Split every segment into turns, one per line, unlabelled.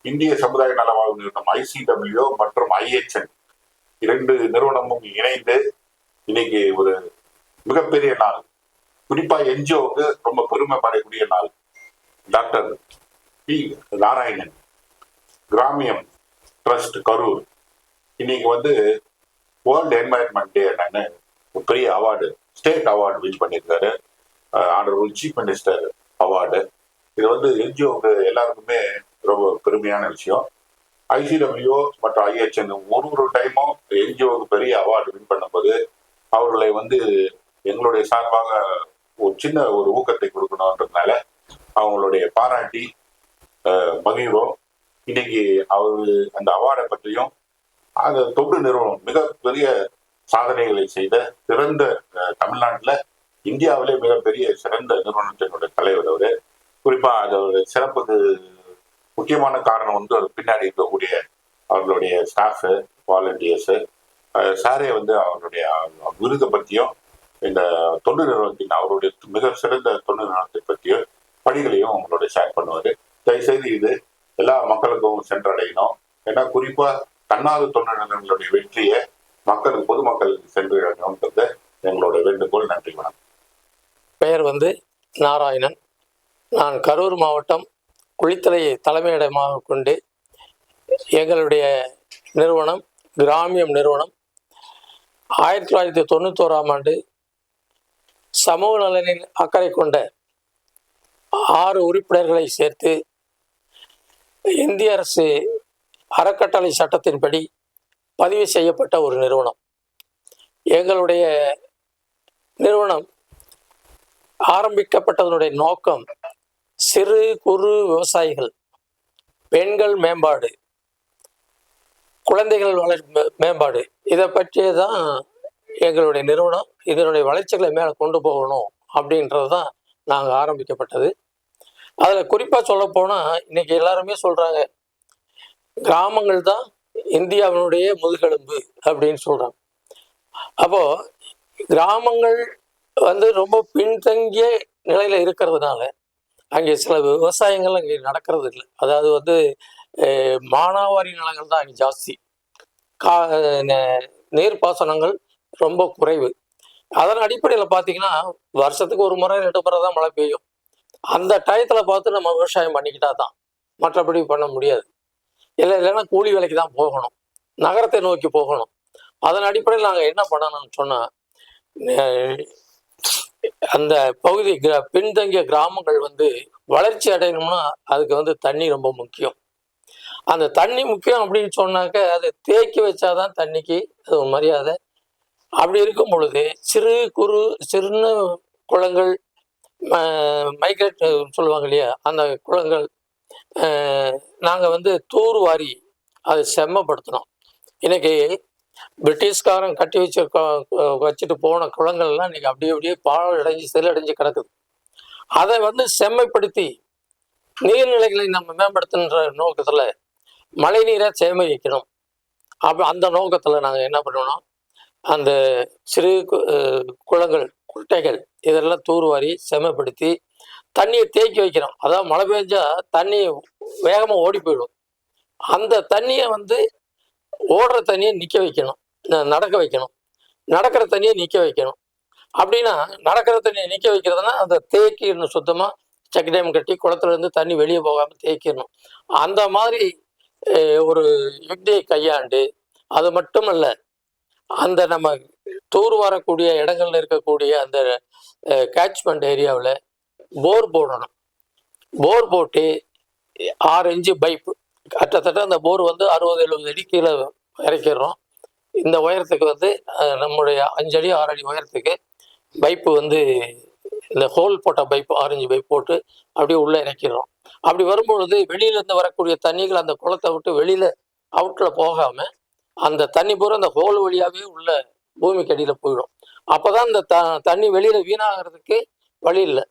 இந்திய சமுதாய நலவாழ்வு நிறுவனம் ICWO மற்றும் IHN இரண்டு நிறுவனமும் இணைந்து இன்னைக்கு ஒரு மிகப்பெரிய நாள். குறிப்பா என்ஜிஓவுக்கு ரொம்ப பெருமைப்படக்கூடிய நாள். Doctor P Narayanan Gramiyam trust Karur இன்னைக்கு வந்து வேர்ல்டு என்வாயர்மெண்ட் டே என்னன்னு ஒரு பெரிய அவார்டு, ஸ்டேட் அவார்டு வின் பண்ணியிருக்காரு. Honourable chief minister award. இது வந்து என்ஜிஓவுக்கு எல்லாருக்குமே ரொம்ப பெருமையான விஷயம். ICWO மற்றும் IHN ஒரு டைமும் என்ஜிஓவுக்கு பெரிய அவார்டு வின் பண்ணும்போது அவர்களை வந்து எங்களுடைய சார்பாக ஒரு சின்ன ஒரு ஊக்கத்தை கொடுக்கணுன்றதுனால அவங்களுடைய பாராட்டி மகிழ்வோம். இன்னைக்கு அவரு அந்த அவார்டை பற்றியும் அந்த தொண்டு நிறுவனம் மிகப்பெரிய சாதனைகளை செய்த சிறந்த தமிழ்நாட்டில் இந்தியாவிலே மிகப்பெரிய சிறந்த நிறுவனத்தினுடைய தலைவர் அவரு. குறிப்பா அதோட சிறப்புக்கு முக்கியமான காரணம் வந்து அது பின்னாடி இருக்கக்கூடிய அவர்களுடைய ஸ்டாஃபு, வாலண்டியர்ஸு. சாரே வந்து அவருடைய விருதை பற்றியும் இந்த தொண்டு நிறுவனத்தின் அவருடைய மிக சிறந்த தொண்டு நிறுவனத்தை பற்றியும் பணிகளையும் அவங்களோட ஷேர் பண்ணுவார். தயவுசெய்து இது எல்லா மக்களுக்கும் சென்றடையணும். ஏன்னா குறிப்பா தன்னார்வ தொண்டு நிறுவனங்களுடைய வெற்றியை மக்களுக்கு, பொதுமக்களுக்கு சென்றடையணும்ன்றது எங்களோட வேண்டுகோள். நன்றி, வணக்கம்.
பெயர் வந்து நாராயணன். நான் கரூர் மாவட்டம் குளித்தலையை தலைமையிடமாக கொண்டு எங்களுடைய நிறுவனம் கிராமியம் நிறுவனம் 1991ஆம் ஆண்டு சமூக நலனில் அக்கறை கொண்ட 6 உறுப்பினர்களை சேர்த்து இந்திய அரசு அறக்கட்டளை சட்டத்தின்படி பதிவு செய்யப்பட்ட ஒரு நிறுவனம். எங்களுடைய நிறுவனம் ஆரம்பிக்கப்பட்டதனுடைய நோக்கம் சிறு குறு விவசாயிகள், பெண்கள் மேம்பாடு, குழந்தைகள் மேம்பாடு, இதை பற்றியே தான் எங்களுடைய நிறுவனம். இதனுடைய வளர்ச்சிகளை மேலே கொண்டு போகணும் அப்படின்றது தான் நாங்கள் ஆரம்பிக்கப்பட்டது. அதில் குறிப்பாக சொல்லப்போனால் இன்றைக்கி எல்லாருமே சொல்கிறாங்க கிராமங்கள் தான் இந்தியாவினுடைய முதுகெலும்பு அப்படின்னு சொல்கிறாங்க. அப்போது கிராமங்கள் வந்து ரொம்ப பின்தங்கிய நிலையில் இருக்கிறதுனால அங்கே சில விவசாயங்கள் அங்கே நடக்கிறது இல்லை. அதாவது வந்து மானாவாரி நிலங்கள் தான் அங்கே ஜாஸ்தி, நீர்ப்பாசனங்கள் ரொம்ப குறைவு. அதன் அடிப்படையில் பார்த்தீங்கன்னா வருஷத்துக்கு 1 முறை 2 முறை தான் மழை பெய்யும். அந்த டயத்தில் பார்த்து நம்ம விவசாயம் பண்ணிக்கிட்டா தான், மற்றபடி பண்ண முடியாது. இல்லைன்னா கூலி வேலைக்கு தான் போகணும், நகரத்தை நோக்கி போகணும். அதன் அடிப்படையில் நாங்கள் என்ன பண்ணணும்னு சொன்னால், அந்த பகுதி பின்தங்கிய கிராமங்கள் வந்து வளர்ச்சி அடையணும்னா அதுக்கு வந்து தண்ணி ரொம்ப முக்கியம். அந்த தண்ணி முக்கியம் அப்படின்னு சொன்னாக்க அது தேக்கி வச்சாதான் தண்ணிக்கு அது ஒரு மரியாதை. அப்படி இருக்கும் பொழுது சின்ன குளங்கள், மைக்ரேட் சொல்லுவாங்க இல்லையா, அந்த குளங்கள் நாங்கள் வந்து தூர்வாரி அதை செம்மப்படுத்தினோம். இன்னைக்கு பிரிட்டிஷ்காரன் கட்டி வச்சுட்டு போன குளங்கள்லாம் இன்னைக்கு அப்படியே பாழடைஞ்சு செல்லடைஞ்சு கிடக்குது. அதை வந்து செம்மைப்படுத்தி நீர்நிலைகளை நம்ம மேம்படுத்துன்ற நோக்கத்தில் மழை நீரை சேமிக்கணும். அந்த நோக்கத்தில் நாங்கள் என்ன பண்ணோம், அந்த சிறு குளங்கள், குட்டைகள் இதெல்லாம் தூர்வாரி செம்மைப்படுத்தி தண்ணியை தேக்கி வைக்கிறோம். அதாவது மழை பெஞ்சா தண்ணி வேகமாக ஓடி போயிடும். அந்த தண்ணியை வந்து ஓடுற தண்ணியை நிற்க வைக்கணும், நடக்க வைக்கணும், நடக்கிற தண்ணியை நிற்க வைக்கணும். அப்படின்னா நடக்கிற தண்ணியை நிற்க வைக்கிறதுனா அந்த தேக்கிடணும், சுத்தமாக செக் டேம் கட்டி குளத்துலேருந்து தண்ணி வெளியே போகாமல் தேக்கிடணும். அந்த மாதிரி ஒரு யுக்தியை கையாண்டு, அது மட்டும் இல்லை, அந்த நம்ம தூர் வரக்கூடிய இடங்கள்ல இருக்கக்கூடிய அந்த கேட்ச்மெண்ட் ஏரியாவில் போர் போடணும். போர் போட்டு 6 இன்ச்சு பைப்பு, கிட்டத்தட்ட அந்த போர் வந்து 60-70 அடி கீழே இறக்கிடுறோம். இந்த உயரத்துக்கு வந்து நம்முடைய 5 அடி 6 அடி உயரத்துக்கு பைப்பு வந்து இந்த ஹோல் போட்ட பைப்பு 6 இன்ச்சு பைப் போட்டு அப்படியே உள்ளே இறக்கிடுறோம். அப்படி வரும்பொழுது வெளியிலேருந்து வரக்கூடிய தண்ணிகள் அந்த குளத்தை விட்டு வெளியில் அவுட்டில் போகாமல் அந்த தண்ணி பூரா அந்த ஹோல் வழியாகவே உள்ள பூமிக்கு அடியில் போயிடும். அப்போ தான் இந்த தண்ணி வெளியில் வீணாகிறதுக்கு வழி இல்லை.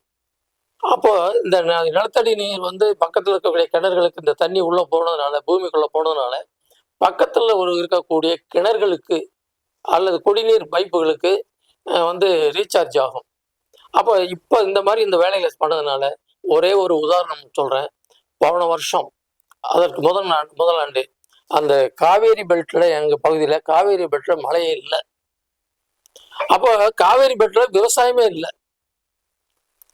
அப்போ இந்த நிலத்தடி நீர் வந்து பக்கத்தில் இருக்கக்கூடிய கிணறுகளுக்கு இந்த தண்ணி உள்ளே போனதுனால, பூமிக்குள்ளே போனதுனால பக்கத்தில் இருக்கக்கூடிய கிணறுகளுக்கு அல்லது குடிநீர் பைப்புகளுக்கு வந்து ரீசார்ஜ் ஆகும். அப்போ இப்போ இந்த மாதிரி இந்த வேலைகளை பண்ணதுனால ஒரே ஒரு உதாரணம் சொல்கிறேன். போன வருஷம் அதற்கு முதல் ஆண்டு அந்த காவேரி பெல்ட்ல எங்க பகுதியில காவேரி பெல்ட்ல மழையே இல்லை. அப்போ காவேரி பெல்ட்ல விவசாயமே இல்லை.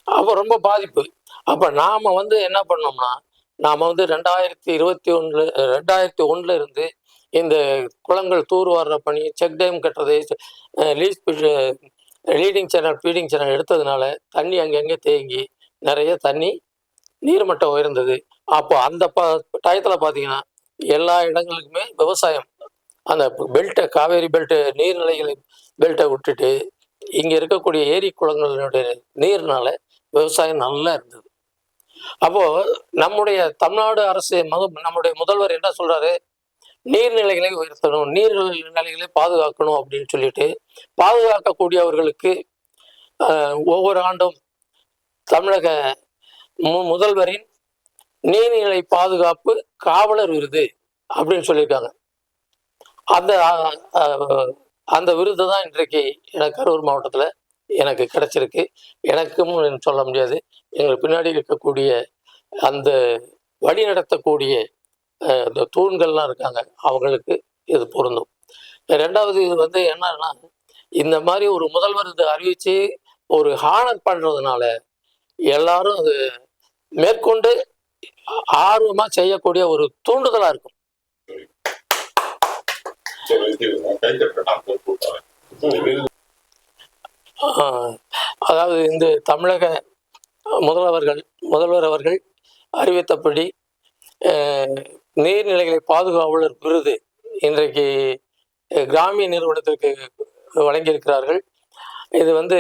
அப்போ ரொம்ப பாதிப்பு. அப்ப நாம வந்து என்ன பண்ணோம்னா, நாம வந்து 2021 இருந்து இந்த குளங்கள் தூர்வார பணி, செக் டேம் கட்டுறது, லீஸ் லீடிங் சேனல், ஃபீடிங் சேனல் எடுத்ததுனால தண்ணி அங்கங்கே தேங்கி நிறைய தண்ணி நீர்மட்டம் உயர்ந்தது. அப்போ அந்த டயத்துல பார்த்தீங்கன்னா, எல்லா இடங்களுக்குமே விவசாயம் அந்த பெல்ட்டை காவேரி பெல்ட் நீர்நிலைகளை பெல்ட்டை விட்டுட்டு இங்க இருக்கக்கூடிய ஏரி குளங்களுடைய நீர்னால விவசாயம் நல்லா இருந்தது. அப்போ நம்முடைய தமிழ்நாடு அரசு நம்முடைய முதல்வர் என்ன சொல்றாரு, நீர்நிலைகளை உயர்த்தணும், நீர்நிலைகளை பாதுகாக்கணும் அப்படின்னு சொல்லிட்டு பாதுகாக்கக்கூடியவர்களுக்கு ஒவ்வொரு ஆண்டும் தமிழக முதல்வரின் நீர்நிலை பாதுகாப்பு காவலர் விருது அப்படின்னு சொல்லியிருக்காங்க. அந்த அந்த விருது தான் இன்றைக்கு எனக்கு கரூர் மாவட்டத்தில் எனக்கு கிடைச்சிருக்கு. எனக்கும் சொல்ல முடியாது, எங்களுக்கு பின்னாடி இருக்கக்கூடிய அந்த வழி நடத்தக்கூடிய இந்த தூண்கள்லாம் இருக்காங்க, அவங்களுக்கு இது பொருந்தும். ரெண்டாவது இது வந்து என்னன்னா, இந்த மாதிரி ஒரு முதல்வர் இதை அறிவித்து ஒரு ஹானர் பண்ணுறதுனால எல்லாரும் அது மேற்கொண்டு ஆர்வமாக செய்யக்கூடிய ஒரு தூண்டுதலாக இருக்கும். அதாவது இந்த தமிழக முதல்வர் அவர்கள் அறிவித்தபடி நீர்நிலைகளை பாதுகாவலர் விருது இன்றைக்கு கிராமிய நிறுவனத்திற்கு வழங்கியிருக்கிறார்கள். இது வந்து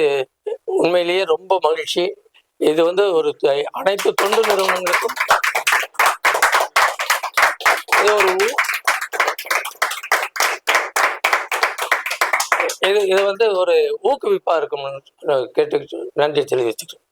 உண்மையிலேயே ரொம்ப மகிழ்ச்சி. இது வந்து ஒரு அனைத்து தொண்டு நிறுவனங்களுக்கும் இது வந்து ஒரு ஊக்குவிப்பா இருக்கும்னு கேட்டு நன்றி தெரிவிச்சுக்கிறேன்.